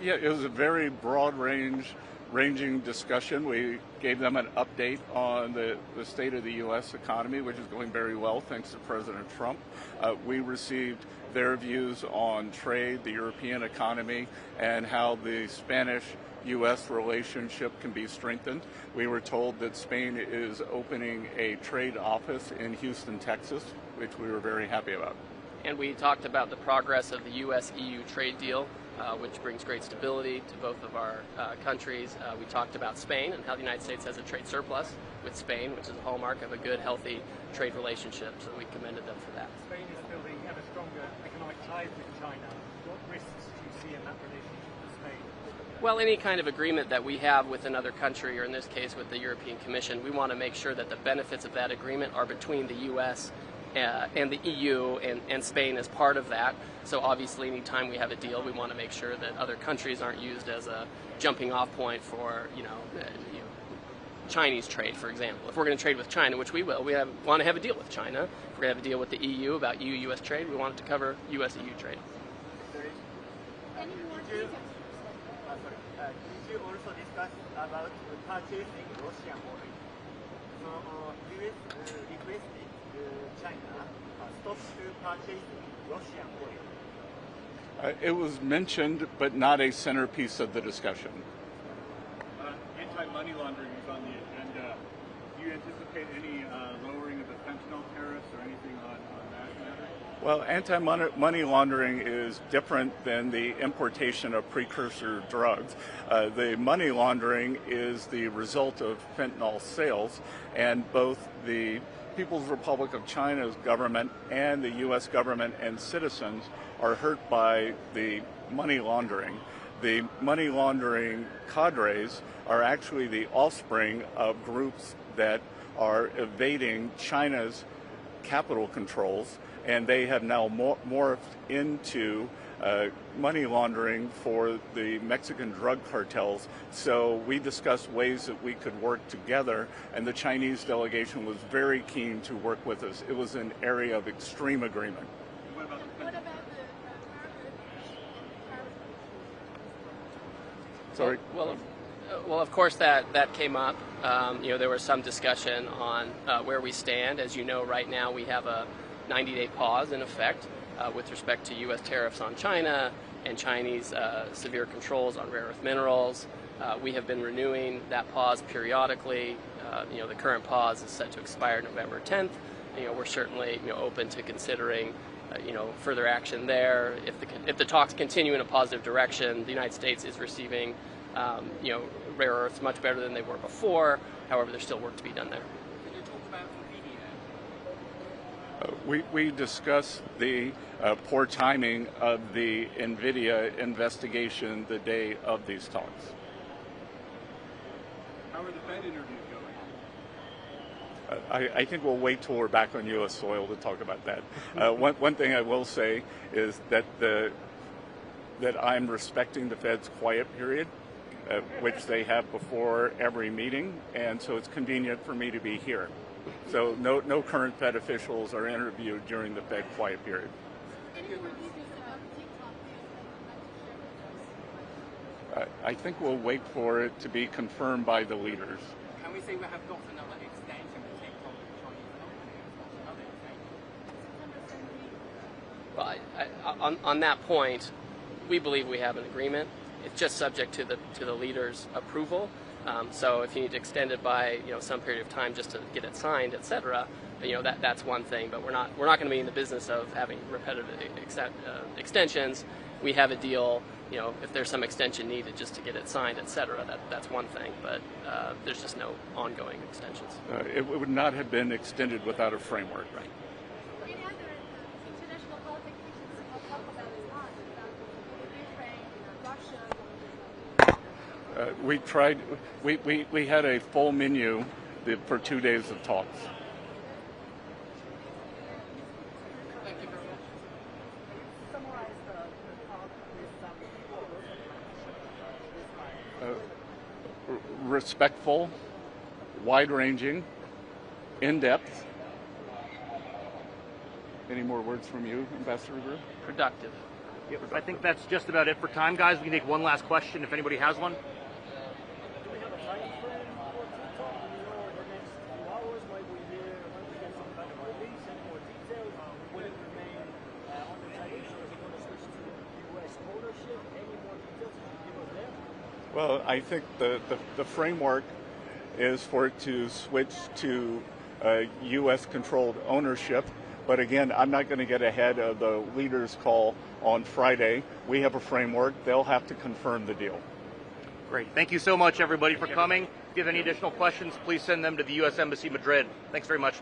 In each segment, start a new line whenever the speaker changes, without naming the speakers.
Yeah, it was a very ranging discussion. We gave them an update on the state of the U.S. economy, which is going very well thanks to President Trump. We received their views on trade, the European economy, and how the Spanish-U.S. relationship can be strengthened. We were told that Spain is opening a trade office in Houston, Texas, which we were very happy about.
And we talked about the progress of the U.S.-EU trade deal, which brings great stability to both of our countries. We talked about Spain and how the United States has a trade surplus with Spain, which is a hallmark of a good, healthy trade relationship, so we commended them for that.
Spain is building ever stronger economic ties with China. What risks do you see in that relationship with Spain?
Well, any kind of agreement that we have with another country, or in this case with the European Commission, we want to make sure that the benefits of that agreement are between the U.S. And the EU and Spain as part of that. So obviously anytime we have a deal, we want to make sure that other countries aren't used as a jumping off point for Chinese trade, for example. If we're going to trade with China, which we will, want to have a deal with China. If we're going to have a deal with the EU about EU-US trade, we want it to cover US-EU trade.
Any more details?
Did you also discuss about purchasing Russian oil? So US requested China stop to purchasing Russian oil.
It was mentioned, but not a centerpiece of the discussion.
Anti-money laundering is on the agenda. Do you anticipate any lowering of the fentanyl tariffs or anything on that matter?
Well, anti-money laundering is different than the importation of precursor drugs. The money laundering is the result of fentanyl sales, and both the People's Republic of China's government and the U.S. government and citizens are hurt by the money laundering. The money laundering cadres are actually the offspring of groups that are evading China's capital controls, and they have now morphed into money laundering for the Mexican drug cartels. So we discussed ways that we could work together, and the Chinese delegation was very keen to work with us. It was an area of extreme agreement.
What about the
Sorry?
Well, of course that came up. There was some discussion on where we stand. As you know, right now we have a 90-day pause in effect with respect to U.S. tariffs on China and Chinese severe controls on rare earth minerals. We have been renewing that pause periodically. The current pause is set to expire November 10th. We're certainly open to considering further action there. If the talks continue in a positive direction, the United States is receiving rare earths much better than they were before. However, there's still work to be done there.
Can you talk about NVIDIA?
We discussed the poor timing of the NVIDIA investigation the day of these talks.
How are the Fed interviews going?
I think we'll wait till we're back on U.S. soil to talk about that. One thing I will say is that I'm respecting the Fed's quiet period, which they have before every meeting, and so it's convenient for me to be here. So no current Fed officials are interviewed during the Fed quiet period.
Any more details about TikTok?
I think we'll wait for it to be confirmed by the leaders.
Can we say we have got another extension of TikTok to Chinese another extension?
Well, on that point, we believe we have an agreement. It's just subject to the leaders' approval. So if you need to extend it by some period of time just to get it signed, etc., that's one thing. But we're not going to be in the business of having repetitive extensions. We have a deal. If there's some extension needed just to get it signed, etc., that's one thing. But there's just no ongoing extensions.
It would not have been extended without a framework.
Right.
Any other international qualifications we'll talk about is not about Ukraine, Russia?
We had a full menu for 2 days of talks.
Thank you very much.
Summarize the talk with some
Respectful, wide-ranging, in-depth. Any more words from you, Ambassador Greer?
Productive.
I think that's just about it for time, guys. We can take one last question if anybody has one.
Do we have a time frame for TikTok? You know, the next few hours, might we hear, might we get some kind of release and more details? Will it remain on the Chinese, or is it going to switch to U.S. ownership? Any more details you can give us there?
Well, I think the framework is for it to switch to U.S.-controlled ownership. But again, I'm not going to get ahead of the leaders' call on Friday. We have a framework. They'll have to confirm the deal.
Great. Thank you so much, everybody, for coming. If you have any additional questions, please send them to the U.S. Embassy Madrid. Thanks very much.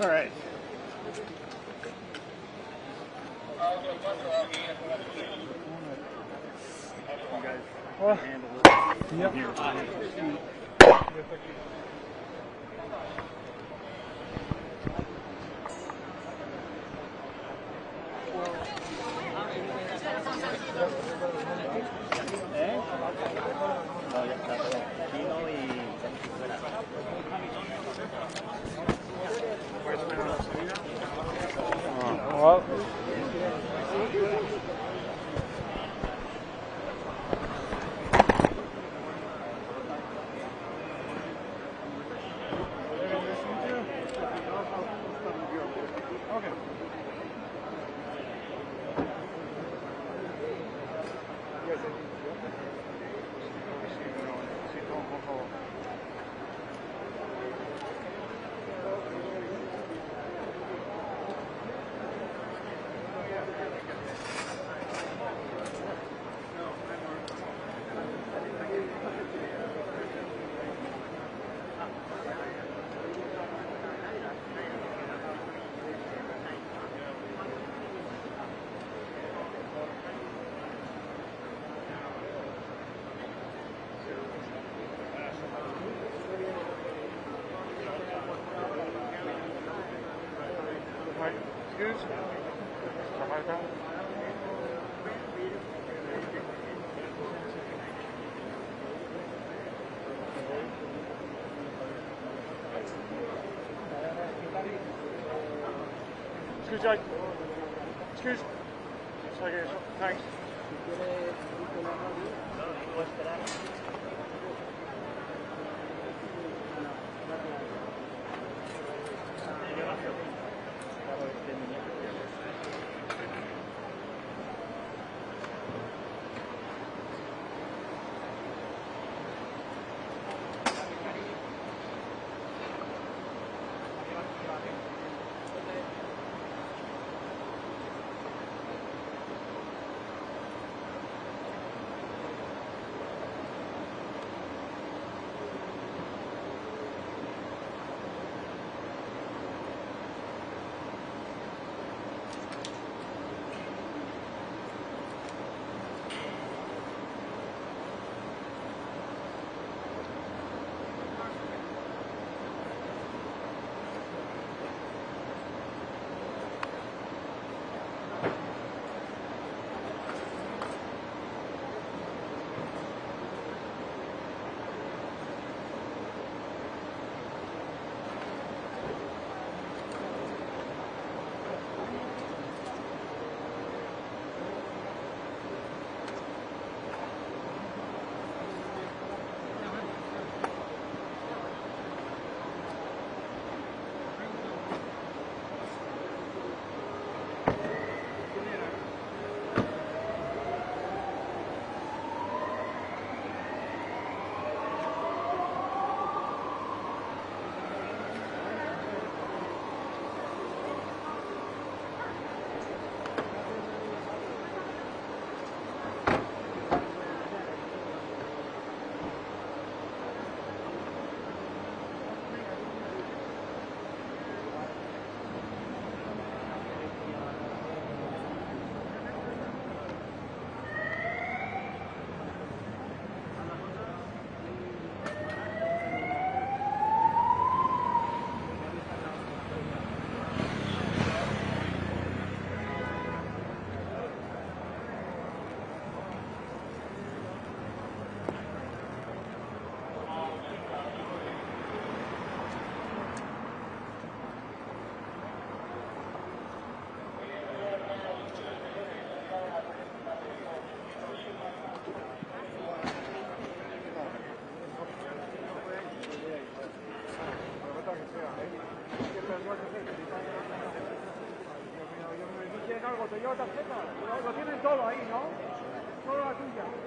All right.
Excuse. Excuse. Thanks.
se lleva tarjeta, lo tienen todo ahí, ¿no? Toda la tuya.